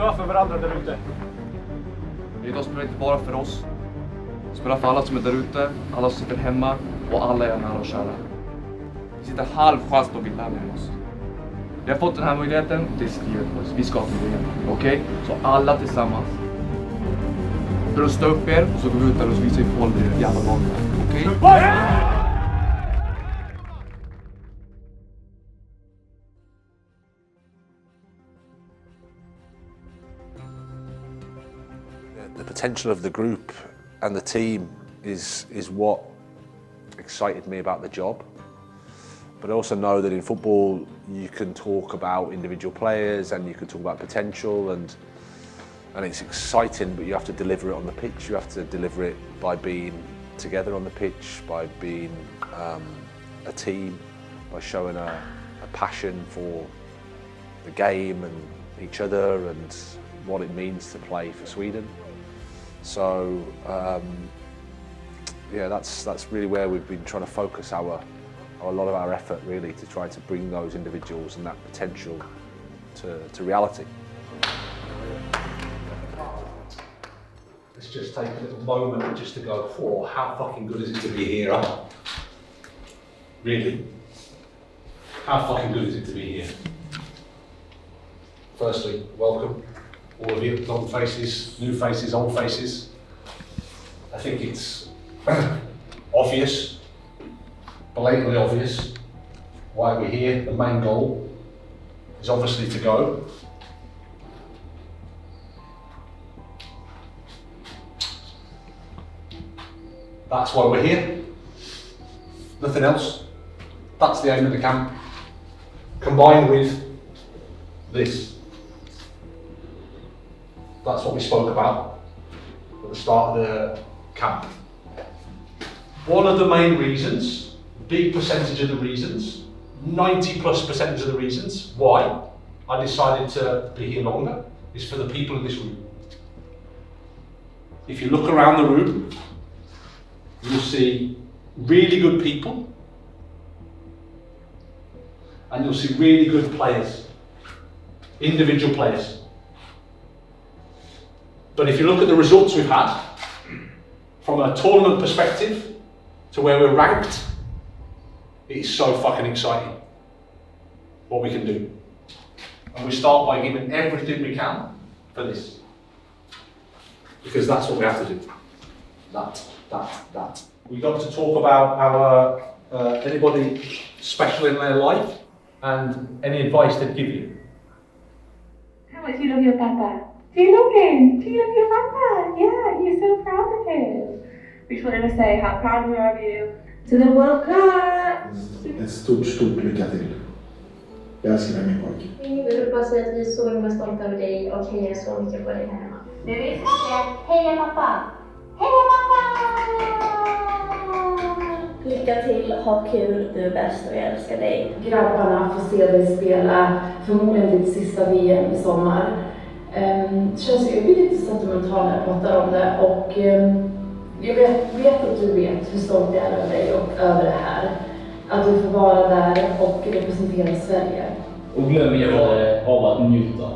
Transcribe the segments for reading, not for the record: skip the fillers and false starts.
dö för varandra där ute. Idag spelar inte bara för oss. Vi spelar för alla som är där ute, alla som sitter hemma och alla är nära och kära. Vi sitter halv chans på att vinna med oss. Vi har fått den här möjligheten, det är skrivet på oss. Vi ska till VM, okej? Så alla tillsammans. Rusta upp er och så går vi ut där och så visar vi Polen det jävla laget, okej? The potential of the group and the team is what excited me about the job. But I also know that in football you can talk about individual players and you can talk about potential and it's exciting, but you have to deliver it on the pitch. You have to deliver it by being together on the pitch, by being a team, by showing a passion for the game and each other and what it means to play for Sweden. So yeah, that's really where we've been trying to focus a lot of our effort, really, to try to bring those individuals and that potential to reality. Let's just take a little moment just to go, oh, how fucking good is it to be here, huh? Really? How fucking good is it to be here? Firstly, welcome, all of you, long faces, new faces, old faces. I think it's obvious, blatantly obvious, why we're here. The main goal is obviously to go. That's why we're here. Nothing else. That's the aim of the camp. Combined with this. That's what we spoke about at the start of the camp. One of the main reasons, big percentage of the reasons, 90+% of the reasons why I decided to be here longer is for the people in this room. If you look around the room, you'll see really good people and you'll see really good players, individual players. But if you look at the results we've had, from a tournament perspective to where we're ranked, it is so fucking exciting what we can do. And we start by giving everything we can for this. Because that's what we have to do. That. We got to talk about our anybody special in their life and any advice they'd give you. How much you love your papa? Do you love him? Do you love your papa? Yeah, you're so proud of him. We just wanted to say how proud we are of you to the World Cup. Ett stort lycka till. Jag älskar dig min pojk. Vi vill bara säga att vi är så himla stolta över dig och hejar så mycket på dig här hemma. Men vi ska säga heja pappa! Heja pappa! Lycka till, ha kul, du är bäst och jag älskar dig. Grabbarna får se dig spela förmodligen ditt sista VM i sommar. Känns ju lite sentimental när jag pratar om det och jag vet att du vet hur stolt jag är över dig och över det här. Att du får vara där och representera Sverige. Och glöm inte av att njuta.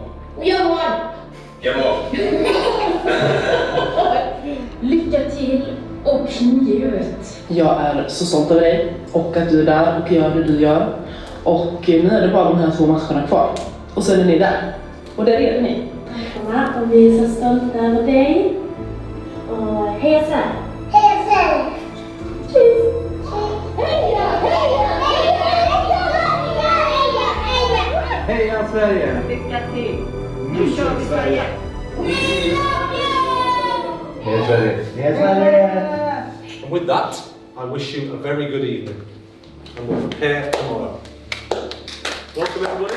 Lycka till och njut. Jag är så stolt över dig och att du är där och gör det du gör. Och nu är det bara de här 2 matcherna kvar. Och sen är ni där. Och där är ni. Tack och vi är så stolta över dig. Och heja Sverige! Heja Sverige! Tjus! Heja, heja, heja, heja, heja! Heja Sverige! Lycka till! Nu kör vi Sverige! Heja Sverige! Heja Sverige! And with that, I wish you a very good evening. And we'll prepare tomorrow. Welcome everybody.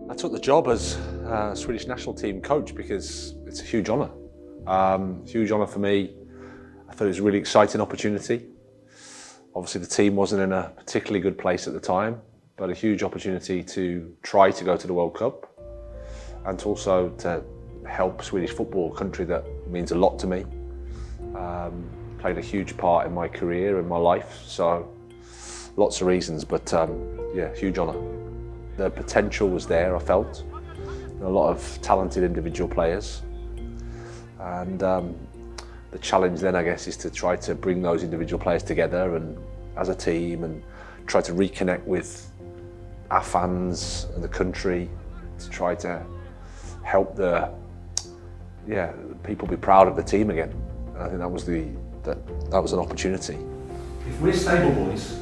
I took the job as Swedish national team coach because it's a huge honour. Huge honour for me. I thought it was a really exciting opportunity. Obviously the team wasn't in a particularly good place at the time, but a huge opportunity to try to go to the World Cup and to also to help Swedish football, a country that means a lot to me. played a huge part in my career and my life. So lots of reasons, but yeah, huge honour. The potential was there, I felt. A lot of talented individual players. And the challenge then, I guess, is to try to bring those individual players together and as a team and try to reconnect with our fans and the country to try to help people be proud of the team again. And I think that was an opportunity. If we're stable, boys,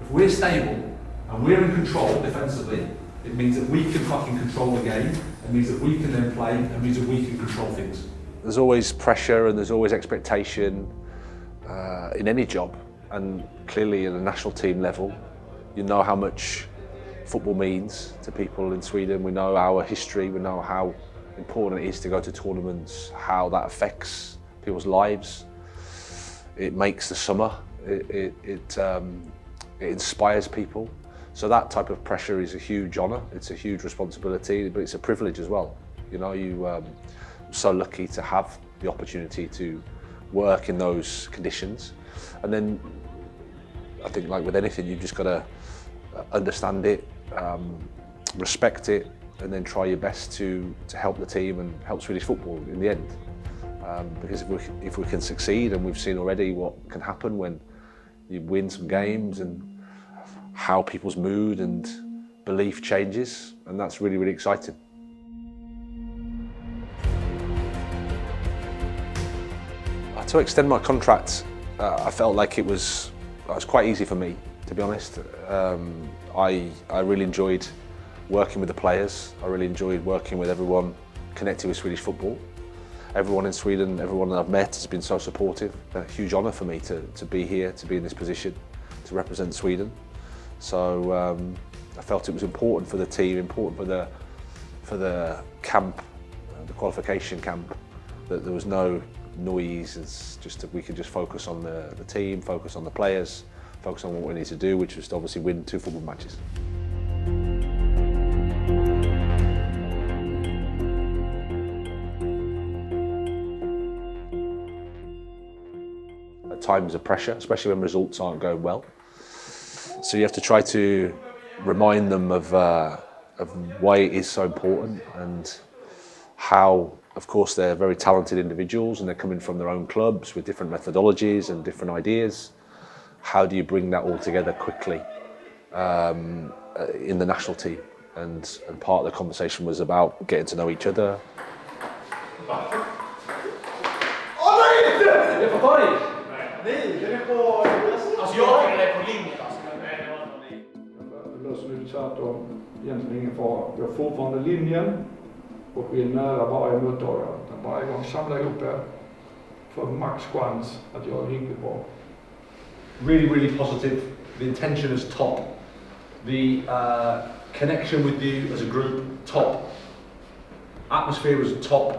if we're stable and we're in control defensively, it means that we can fucking control the game. It means that we can then play. It means that we can control things. There's always pressure and there's always expectation in any job. And clearly at a national team level, you know how much football means to people in Sweden. We know our history, we know how important it is to go to tournaments, how that affects people's lives. It makes the summer, it inspires people. So that type of pressure is a huge honour, it's a huge responsibility, but it's a privilege as well. You know, I'm so lucky to have the opportunity to work in those conditions. And then I think, like with anything, you've just got to understand it, respect it, and then try your best to help the team and help Swedish football in the end. Because if we can succeed, and we've seen already what can happen when you win some games and how people's mood and belief changes, and that's really, really exciting. To extend my contract, I felt like it was quite easy for me, to be honest. I really enjoyed working with the players. I really enjoyed working with everyone connected with Swedish football. Everyone in Sweden, everyone that I've met has been so supportive. A huge honour for me to be here, to be in this position, to represent Sweden. So I felt it was important for the team, important for the camp, the qualification camp, that there was no noise. It's just that we could just focus on the team, focus on the players, focus on what we need to do, which was to obviously win 2 football matches. At times of pressure, especially when results aren't going well. So you have to try to remind them of why it is so important and how, of course, they're very talented individuals and they're coming from their own clubs with different methodologies and different ideas. How do you bring that all together quickly in the national team? And part of the conversation was about getting to know each other. Det löser lite tvärtom. Egentligen ingen fara. Vi har fortfarande linjen och vi är nära varje mottagare. Varje gång samla ihop er för max chans att göra det riktigt bra. Really, really positive. The intention is top. The connection with you as a group, top. Atmosphere is top.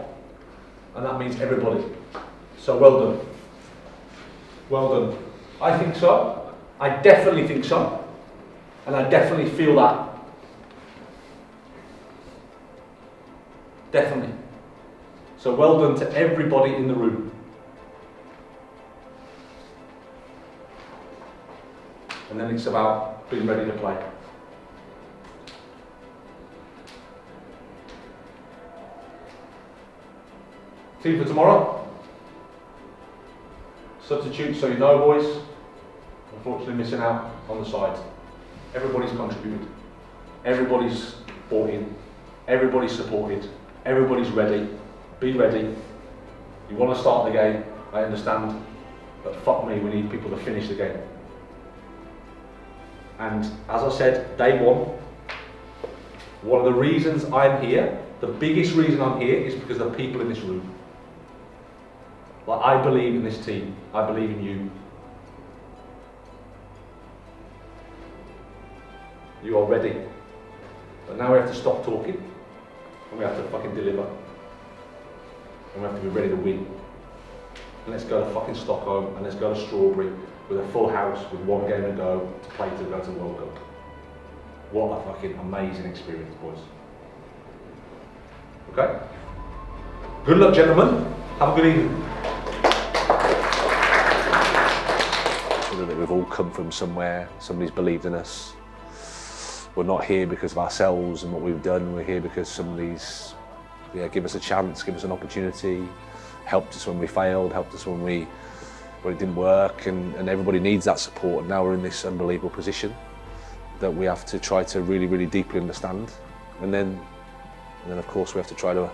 And that means everybody. So well done. Well done. I think so. I definitely think so. And I definitely feel that. Definitely. So well done to everybody in the room. And then it's about being ready to play. Team for tomorrow. Substitutes, so you know, boys. Unfortunately missing out on the side. Everybody's contributed. Everybody's bought in. Everybody's supported. Everybody's ready. Be ready. You want to start the game, I understand. But fuck me, we need people to finish the game. And as I said, day one, one of the reasons I'm here, the biggest reason I'm here is because of the people in this room. Like, I believe in this team. I believe in you. You are ready. But now we have to stop talking and we have to fucking deliver. And we have to be ready to win. And let's go to fucking Stockholm and let's go to Strawberry with a full house with 1 game to go to play to go to the World Cup. What a fucking amazing experience, boys. Okay? Good luck, gentlemen. Have a good evening. consider that we've all come from somewhere, somebody's believed in us. We're not here because of ourselves and what we've done, we're here because somebody's give us a chance, give us an opportunity, helped us when we failed, helped us when it didn't work, and everybody needs that support. And now we're in this unbelievable position that we have to try to really, really deeply understand. And then of course we have to try to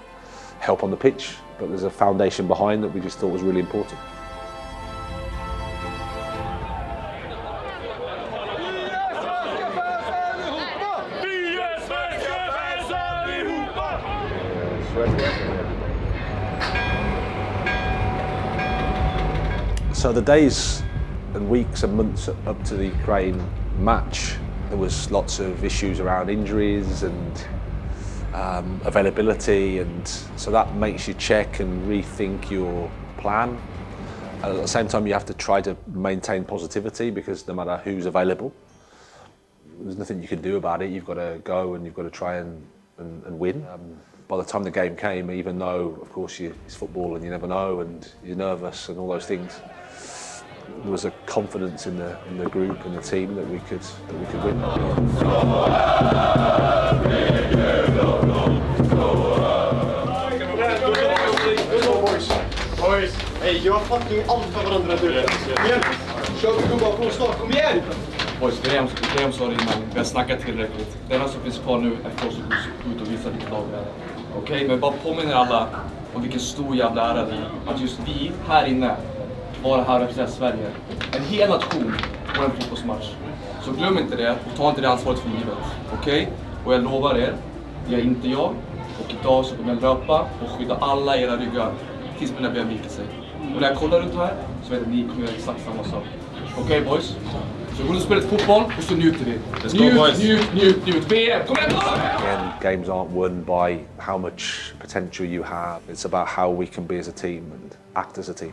help on the pitch, but there's a foundation behind that we just thought was really important. So the days and weeks and months up to the Ukraine match, there was lots of issues around injuries and availability, and so that makes you check and rethink your plan. And at the same time, you have to try to maintain positivity, because no matter who's available, there's nothing you can do about it. You've got to go and you've got to try and win. By the time the game came, even though of course it's football and you never know and you're nervous and all those things, there was a confidence in the group and the team that we could win. Hej, jag fattar ju allt för varandra nu. Kör vi gubbar på snart, kom igen! Boys, Graham sa det innan, vi har snackat tillräckligt. Det enda som finns kvar nu är för oss att gå ut och visa vilket lag vi är. Okej, men bara påminner alla om vilken stor jävla ära det är att just vi här inne vara här och representera Sverige. En hel nation på en fotbollsmatch. Så glöm inte det och ta inte det ansvaret för givet. Okej? Och jag lovar er, det är inte jag. Och idag så kommer jag löpa och skydda alla era ryggar tills mina ben viker sig. Och när jag kollar runt här så vet jag att ni kommer göra exakt samma sak. Okej, boys? Så gå och spela fotboll och så njuter vi. Njut. VM, kom igen! Again, games aren't won by how much potential you have. It's about how we can be as a team and act as a team.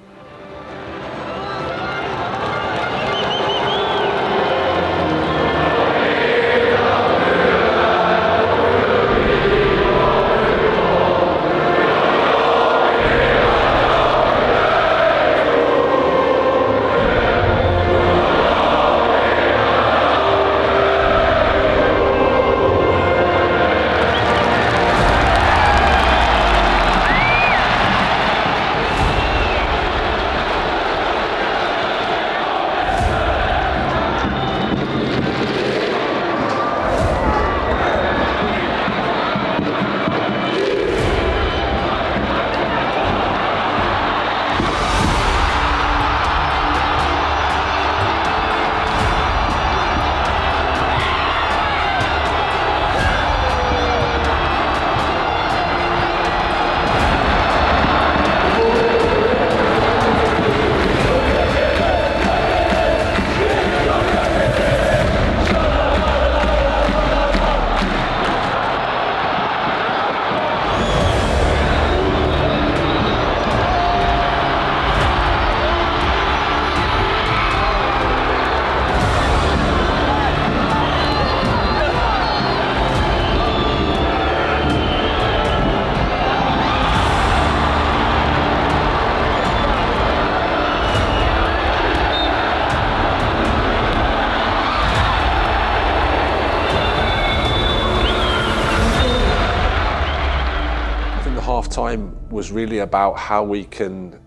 Half-time was really about how we can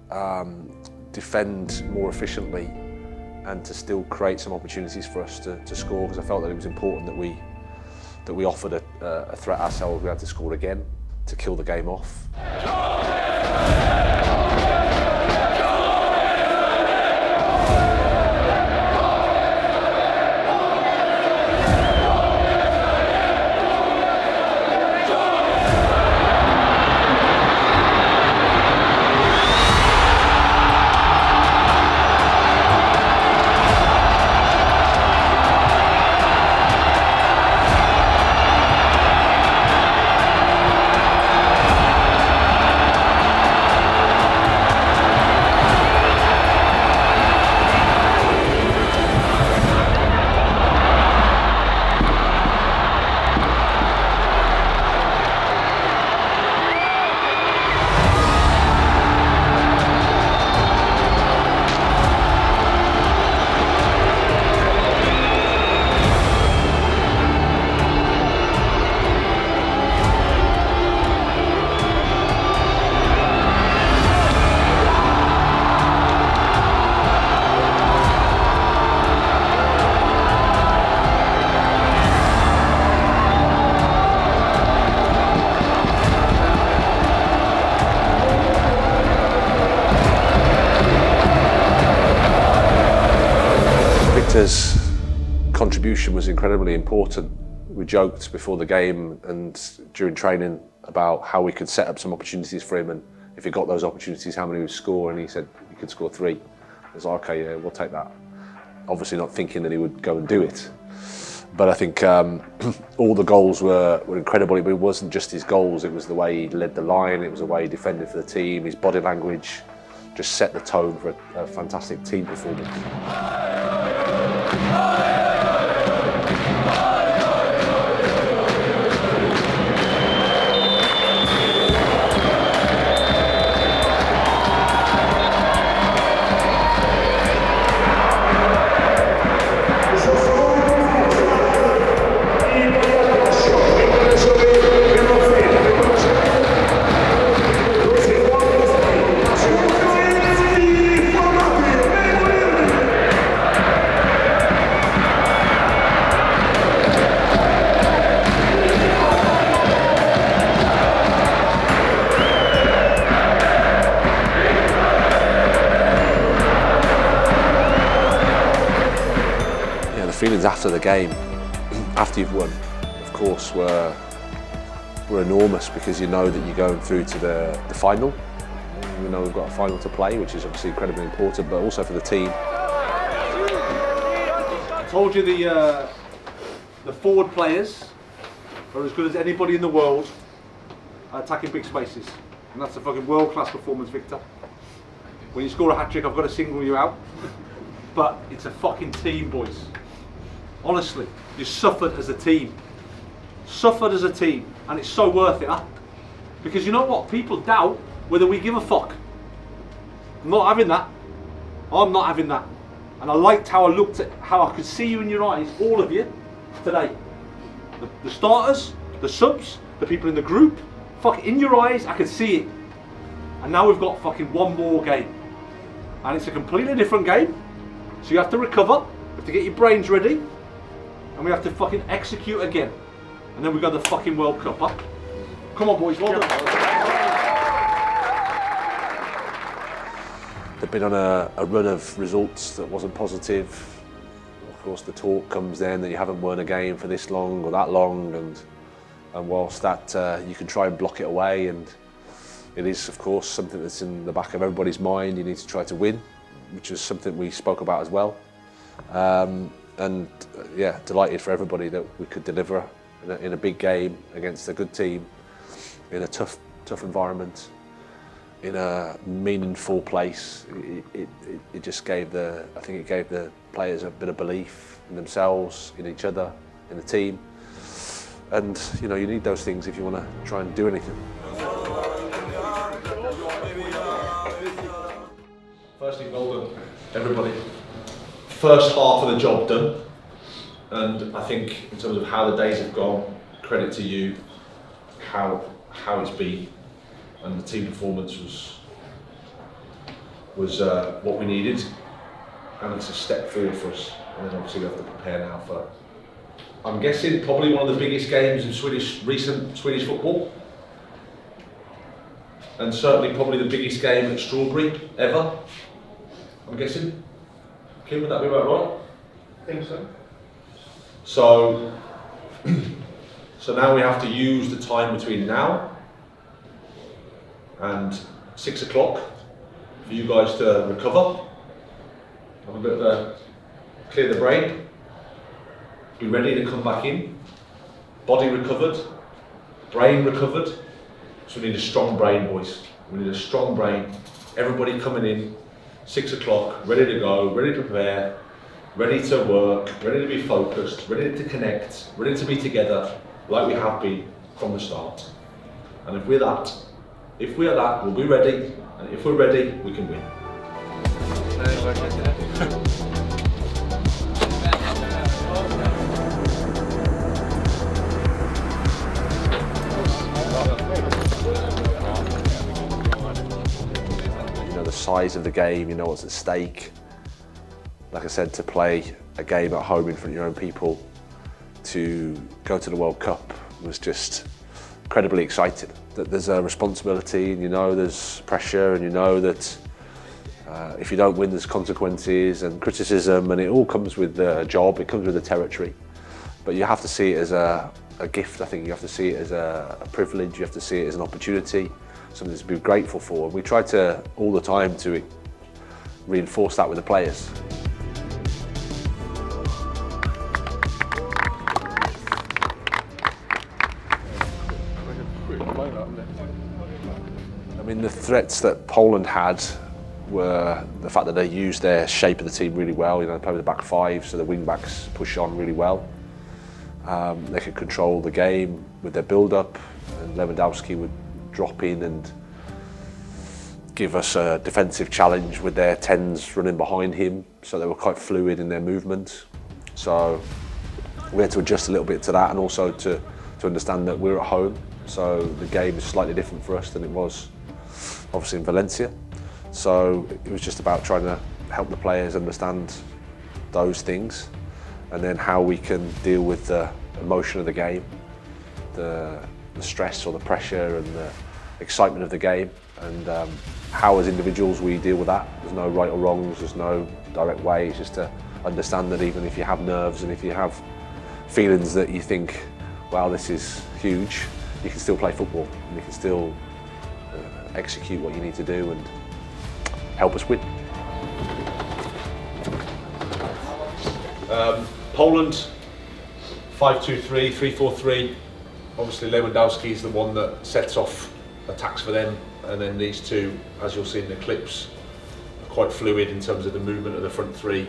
defend more efficiently and to still create some opportunities for us to score, because I felt that it was important that we offered a threat ourselves. We had to score again to kill the game off. Viktor's contribution was incredibly important. We joked before the game and during training about how we could set up some opportunities for him, and if he got those opportunities, how many he would score, and he said he could score 3. I was like, okay, yeah, we'll take that. Obviously not thinking that he would go and do it. But I think all the goals were incredible. It wasn't just his goals, it was the way he led the line, it was the way he defended for the team, his body language just set the tone for a fantastic team performance. Feelings after the game, after you've won, of course, were enormous, because you know that you're going through to the final. You know we've got a final to play, which is obviously incredibly important, but also for the team. I told you the forward players are as good as anybody in the world at attacking big spaces, and that's a fucking world-class performance, Viktor. When you score a hat-trick, I've got to single you out, but it's a fucking team, boys. Honestly, you suffered as a team. Suffered as a team, and it's so worth it, huh? Because you know what? People doubt whether we give a fuck. I'm not having that. I'm not having that. And I liked how I looked at, how I could see you in your eyes, all of you, today. The starters, the subs, the people in the group, fuck, in your eyes, I could see it. And now we've got fucking one more game. And it's a completely different game. So you have to recover, you have to get your brains ready, and we have to fucking execute again. And then we've got the fucking World Cup, huh? Come on, boys, well done. They've been on a run of results that wasn't positive. Of course, the talk comes then that you haven't won a game for this long or that long, and whilst that you can try and block it away, and it is, of course, something that's in the back of everybody's mind. You need to try to win, which is something we spoke about as well. And yeah, delighted for everybody that we could deliver in a big game against a good team, in a tough environment, in a meaningful place. It just gave I think it gave the players a bit of belief in themselves, in each other, in the team. And you know, you need those things if you want to try and do anything. Firstly, well done, everybody. First half of the job done, and I think in terms of how the days have gone, credit to you, how it's been, and the team performance was what we needed, and it's a step forward for us. And then obviously we have to prepare now for, I'm guessing, probably one of the biggest games in recent Swedish football, and certainly probably the biggest game at Strawberry ever, I'm guessing. Kim, would that be about right? I think so. So now we have to use the time between now and 6 o'clock for you guys to recover, have a bit of a clear the brain, be ready to come back in, body recovered, brain recovered. So we need a strong brain, boys. We need a strong brain. Everybody coming in, 6 o'clock, ready to go, ready to prepare, ready to work, ready to be focused, ready to connect, ready to be together like we have been from the start. And if we are that, we'll be ready, and if we're ready, we can win. The size of the game, you know what's at stake. Like I said, to play a game at home in front of your own people, to go to the World Cup was just incredibly exciting. That there's a responsibility, and you know there's pressure, and you know that If you don't win, there's consequences and criticism, and it all comes with the job, it comes with the territory. But you have to see it as a gift, I think. You have to see it as a privilege, you have to see it as an opportunity, something to be grateful for. And we try to, all the time, to reinforce that with the players. I mean, the threats that Poland had were the fact that they used their shape of the team really well. You know, they play with the back five, so the wing backs push on really well. They could control the game with their build-up, and Lewandowski would drop in and give us a defensive challenge with their 10s running behind him, so they were quite fluid in their movement. So we had to adjust a little bit to that, and also to understand that we're at home, so the game is slightly different for us than it was obviously in Valencia. So it was just about trying to help the players understand those things, and then how we can deal with the emotion of the game, the stress or the pressure and the excitement of the game, and how as individuals we deal with that. There's no right or wrongs, there's no direct way. It's just to understand that even if you have nerves and if you have feelings that you think, wow, this is huge, you can still play football and you can still execute what you need to do and help us win. Poland, 5-2-3, 3-4-3. Obviously Lewandowski is the one that sets off attacks for them, and then these two, as you'll see in the clips, are quite fluid in terms of the movement of the front three,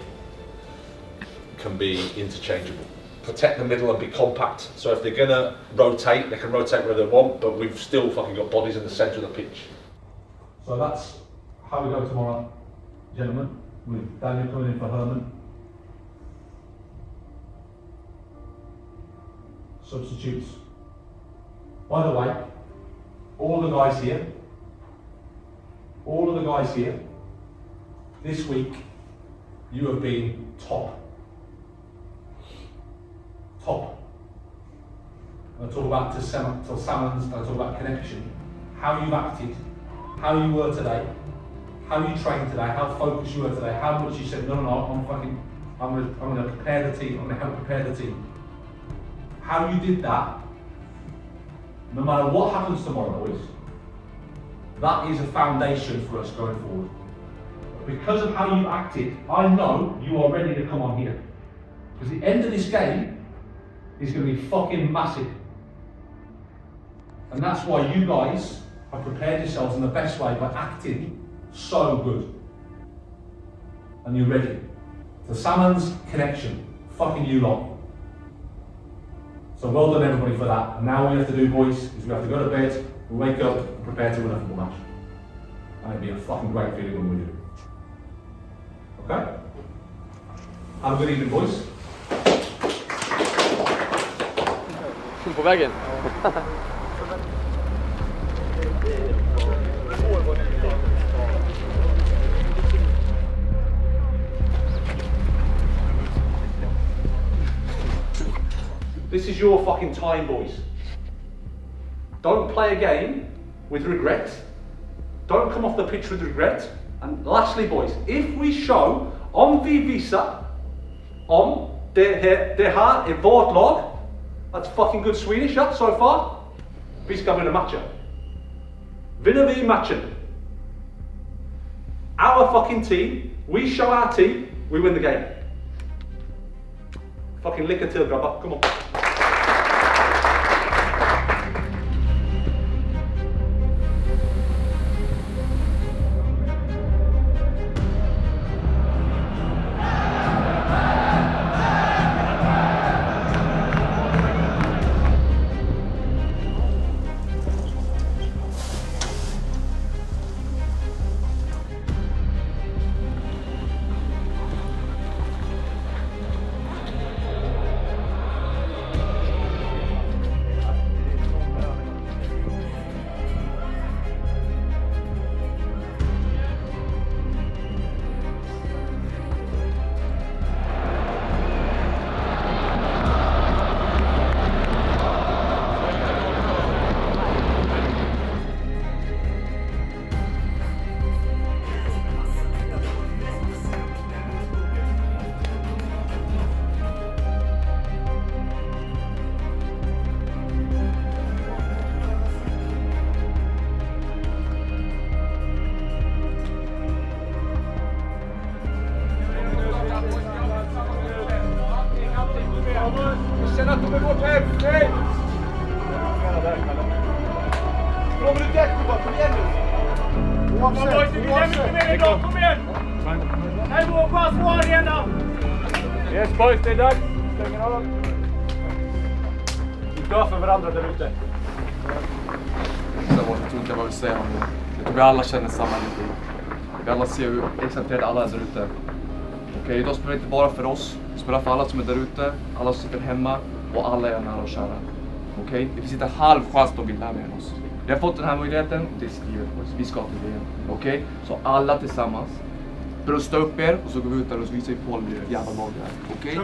can be interchangeable. Protect the middle and be compact, so if they're going to rotate, they can rotate where they want, but we've still fucking got bodies in the centre of the pitch. So that's how we go tomorrow, gentlemen, with Daniel coming in for Herman. Substitutes. By the way, all the guys here, this week, you have been top. Top. I talk about to Salmons, I talk about connection, how you've acted, how you were today, how you trained today, how focused you were today, how much you said, no, I'm going to prepare the team, I'm going to help prepare the team. How you did that, no matter what happens tomorrow, boys, that is a foundation for us going forward. But because of how you acted, I know you are ready to come on here. Because the end of this game is going to be fucking massive. And that's why you guys have prepared yourselves in the best way by acting so good. And you're ready. The Salmons connection, fucking you lot. So well done everybody for that. And now what we have to do, boys, is we have to go to bed, we wake up and prepare to win a football match. And it'll be a fucking great feeling when we do. Okay? Have a good evening, boys. På vägen. This is your fucking time, boys. Don't play a game with regret. Don't come off the pitch with regret. And lastly, boys, if we show om vi visar om det här är vårt lag, that's fucking good Swedish so far, vi ska vinna matchen. Vinner vi matchen. Our fucking team, we show our team, we win the game. Fucking lycka till grabbar, come on. Kom igen! Här är vår chans på arenan! Yes boys, det är dags. Stänger av. Vi dör för varandra där ute. Jag tror inte jag vill säga något. Jag tror vi alla känner samma energi. Vi alla ser hur exalterade alla är där ute. Okej, idag spelar vi inte bara för oss. Vi spelar för alla som är där ute, alla som sitter hemma och alla är nära och kära. Okej? Det finns inte halv chans de vill lära med oss. Vi har fått den här möjligheten och det är skrivet på oss. Vi ska till VM. Okej? Så alla tillsammans. Brösta upp er och så går vi ut där och så visar vi på hur jävla lag det är. Okej?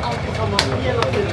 Alltid samma, hela tiden.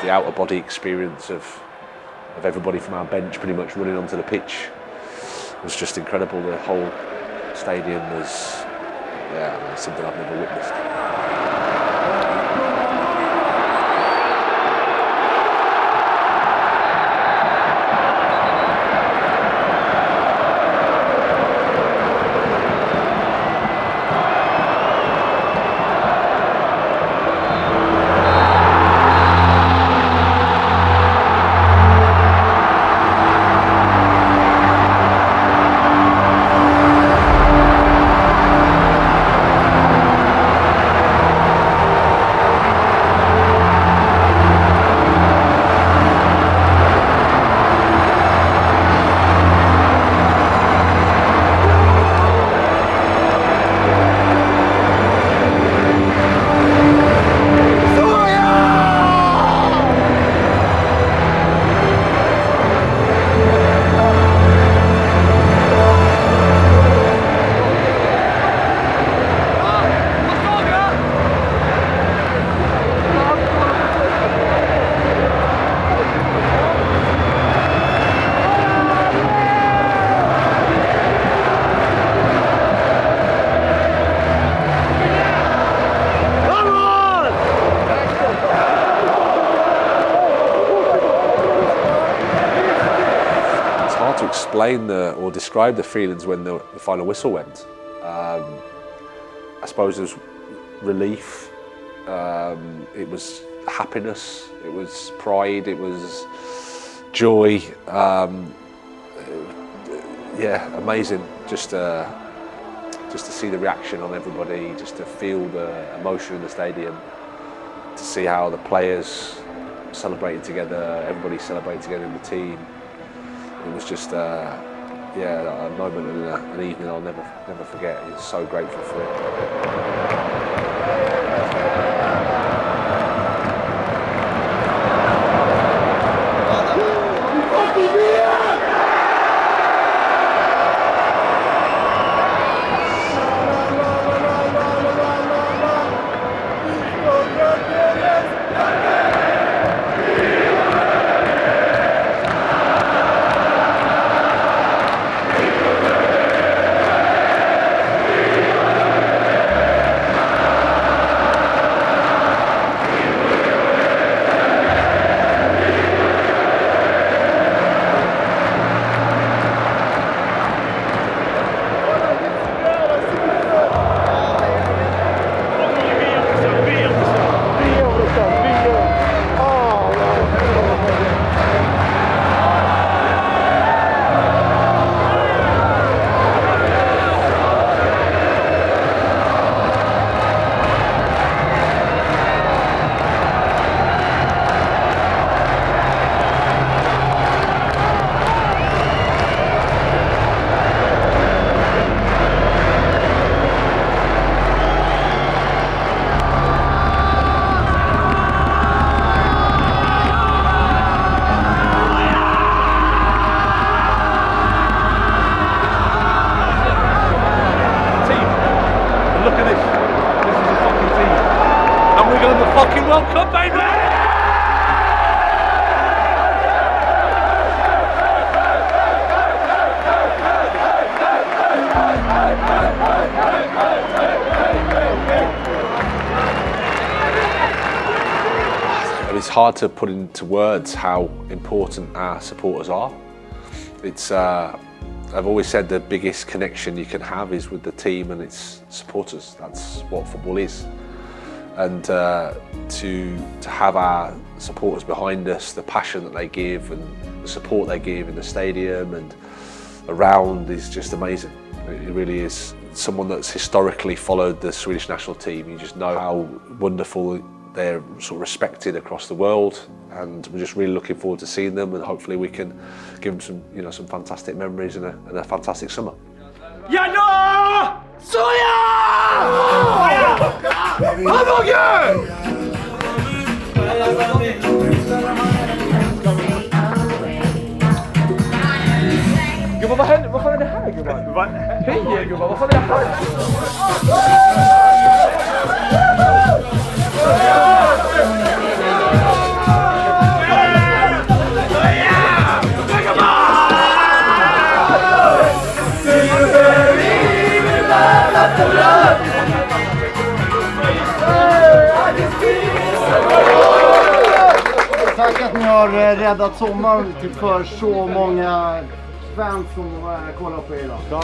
the outer body experience of everybody from our bench pretty much running onto the pitch was just incredible. The whole stadium was, something I've never witnessed. Explain or describe the feelings when the final whistle went. I suppose it was relief, it was happiness, it was pride, it was joy. Amazing. Just to see the reaction on everybody, just to feel the emotion in the stadium, to see how the players celebrated together, everybody celebrated together in the team. It was just a moment and an evening I'll never forget. He's so grateful for it. Welcome, baby! It's hard to put into words how important our supporters are. It's I've always said the biggest connection you can have is with the team and its supporters. That's what football is. And to have our supporters behind us, the passion that they give and the support they give in the stadium and around is just amazing. It really is. Someone that's historically followed the Swedish national team, you just know how wonderful they're sort of respected across the world, and we're just really looking forward to seeing them, and hopefully we can give them some, some fantastic memories and a fantastic summer. Jadå! Såja! Avgjorde! Gubbar, vad händer? Vad fan är det här, gubbar? Hej, gubbar, vad fan är det här? har räddat sommaren till för så många fans som kollar på er idag.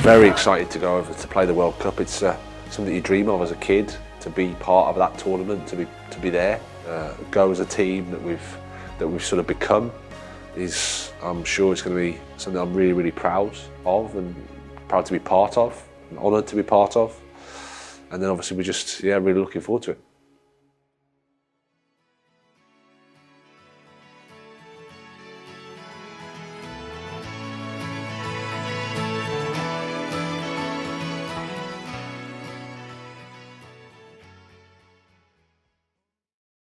Very excited to go over to play the World Cup. It's something you dream of as a kid, to be part of that tournament, to be there, go as a team that we've sort of become. I'm sure it's going to be something I'm really, really proud of and proud to be part of, and honoured to be part of. And then obviously we're just really looking forward to it.